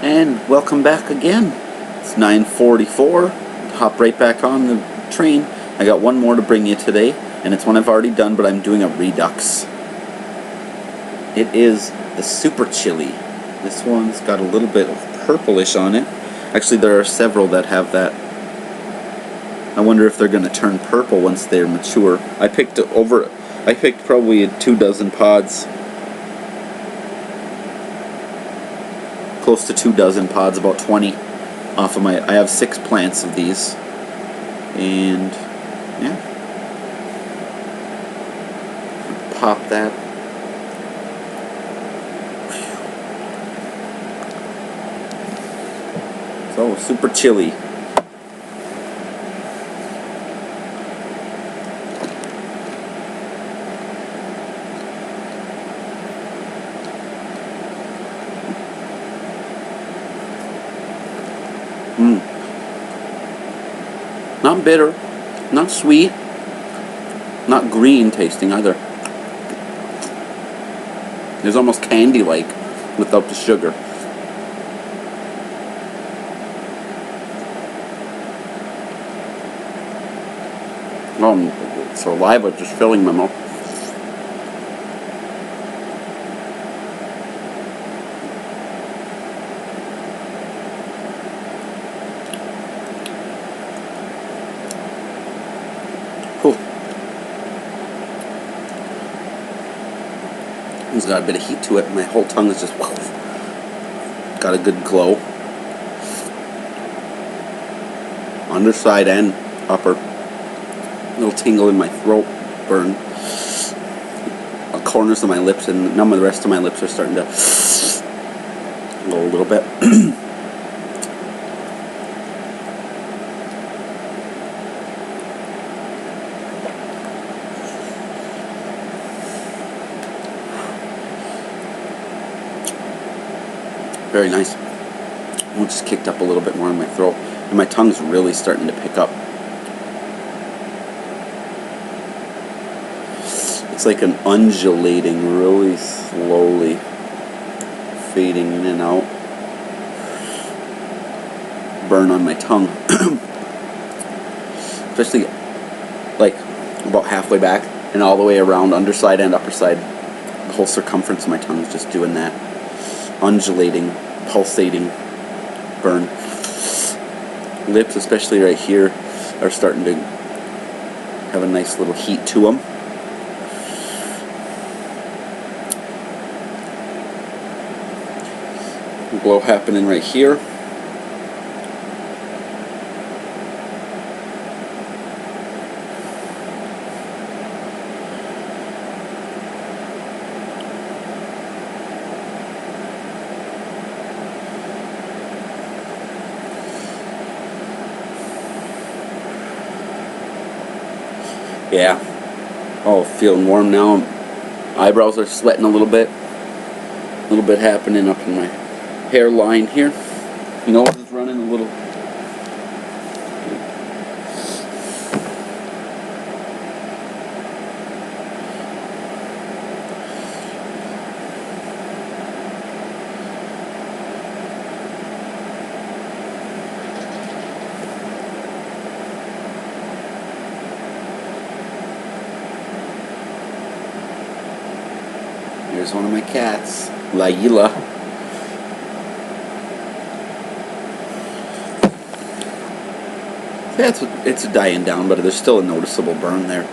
And welcome back again. It's 9:44. Hop right back on the train. I got one more to bring you today, and it's one I've already done, but I'm doing a redux. It is the Super Chili. This one's got a little bit of purplish on it. Actually, there are several that have that. I wonder if they're going to turn purple once they're mature. I picked probably 24 pods. Close to 24 pods, about 20 off of I have 6 plants of these. And yeah. Pop that. So, Super Chili. Not bitter, not sweet, not green tasting either. It's almost candy-like without the sugar. Saliva just filling my mouth. Cool. It's got a bit of heat to it. My whole tongue is just got a good glow. Underside and upper. A little tingle in my throat, burn. The corners of my lips and none of the rest of my lips are starting to glow a little bit. Very nice. It just kicked up a little bit more in my throat, and my tongue's really starting to pick up. It's like an undulating, really slowly fading in and out. Burn on my tongue. Especially like about halfway back and all the way around, underside and upper side. The whole circumference of my tongue is just doing that. Undulating, pulsating burn. Lips, especially right here, are starting to have a nice little heat to them. Glow happening right here. Yeah. Oh, feeling warm now. Eyebrows are sweating a little bit. A little bit happening up in my hairline here. Nose is running a little. Here's one of my cats, Laila. Yeah, it's dying down, but there's still a noticeable burn there.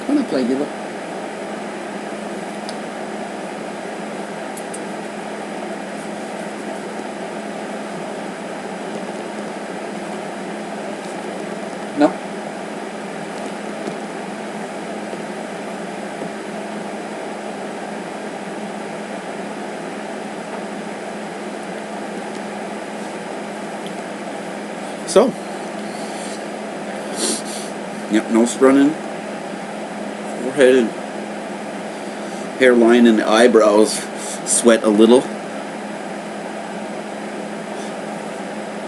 Come on, Laila. No? So, yep, nose running, forehead and hairline and the eyebrows sweat a little.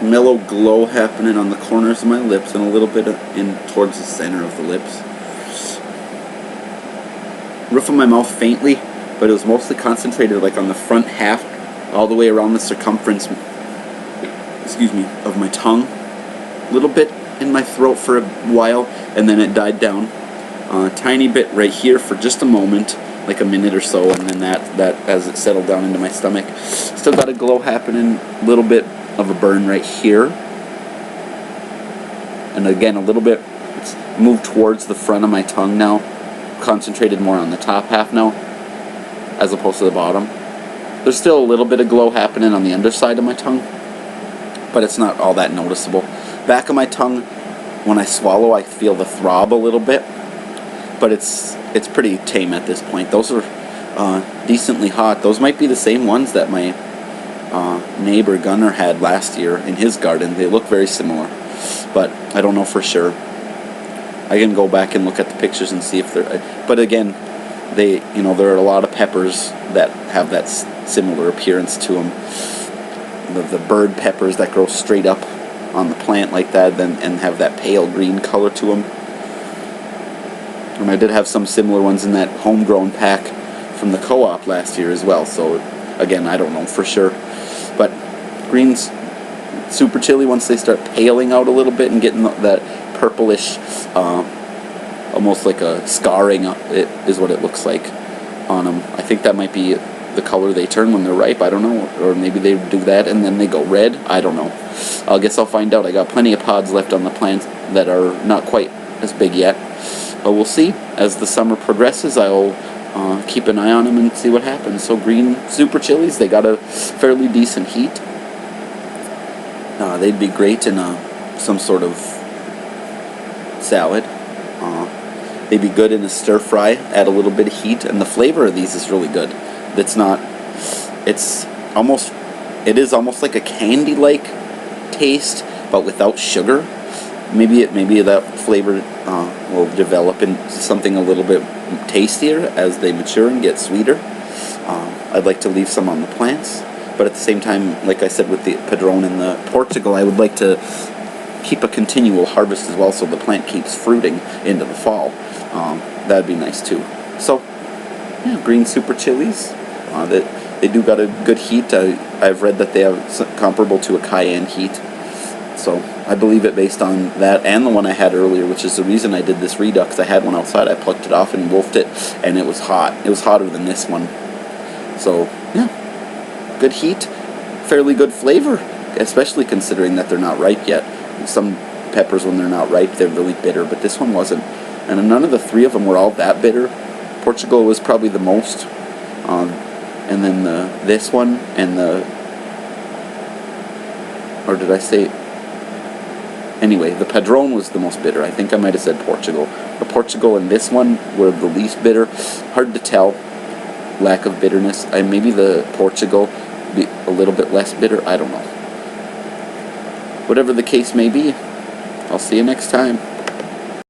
Mellow glow happening on the corner. corners of my lips and a little bit in towards the center of the lips. Roof of my mouth faintly, but it was mostly concentrated like on the front half, all the way around the circumference, of my tongue. A little bit in my throat for a while, and then it died down. A tiny bit right here for just a moment, like a minute or so, and then that as it settled down into my stomach. Still got a glow happening, a little bit of a burn right here. And again, a little bit, it's moved towards the front of my tongue now, concentrated more on the top half now, as opposed to the bottom. There's still a little bit of glow happening on the underside of my tongue, but it's not all that noticeable. Back of my tongue, when I swallow, I feel the throb a little bit, but it's pretty tame at this point. Those are decently hot. Those might be the same ones that my neighbor Gunnar had last year in his garden. They look very similar, but I don't know for sure. I can go back and look at the pictures and see if they're. But again, there are a lot of peppers that have that similar appearance to them. The bird peppers that grow straight up on the plant like that, and have that pale green color to them. And I did have some similar ones in that homegrown pack from the co-op last year as well. So again, I don't know for sure. But greens, super chilly once they start paling out a little bit and getting that purplish, almost like a scarring, it is what it looks like on them. I think that might be the color they turn when they're ripe. I don't know. Or maybe they do that and then they go red. I don't know. I guess I'll find out. I got plenty of pods left on the plants that are not quite as big yet. But we'll see. As the summer progresses, I'll keep an eye on them and see what happens. So green super chilies, they got a fairly decent heat. They'd be great in some sort of salad. They'd be good in a stir fry, add a little bit of heat, and the flavor of these is really good. It is almost like a candy-like taste, but without sugar. Maybe that flavor will develop into something a little bit tastier as they mature and get sweeter. I'd like to leave some on the plants, but at the same time, like I said with the Padron and the Portugal, I would like to keep a continual harvest as well, so the plant keeps fruiting into the fall. That'd be nice too. So, yeah, green super chilies. They do got a good heat. I've read that they have comparable to a cayenne heat. So I believe it based on that and the one I had earlier, which is the reason I did this redux. I had one outside. I plucked it off and wolfed it, and it was hot. It was hotter than this one. So, yeah, good heat, fairly good flavor, especially considering that they're not ripe yet. Some peppers, when they're not ripe, they're really bitter, but this one wasn't. And none of the three of them were all that bitter. Portugal was probably the most. And then this one and or did I say? Anyway, the Padron was the most bitter. I think I might have said Portugal. The Portugal and this one were the least bitter. Hard to tell. Lack of bitterness. Maybe the Portugal be a little bit less bitter. I don't know. Whatever the case may be, I'll see you next time.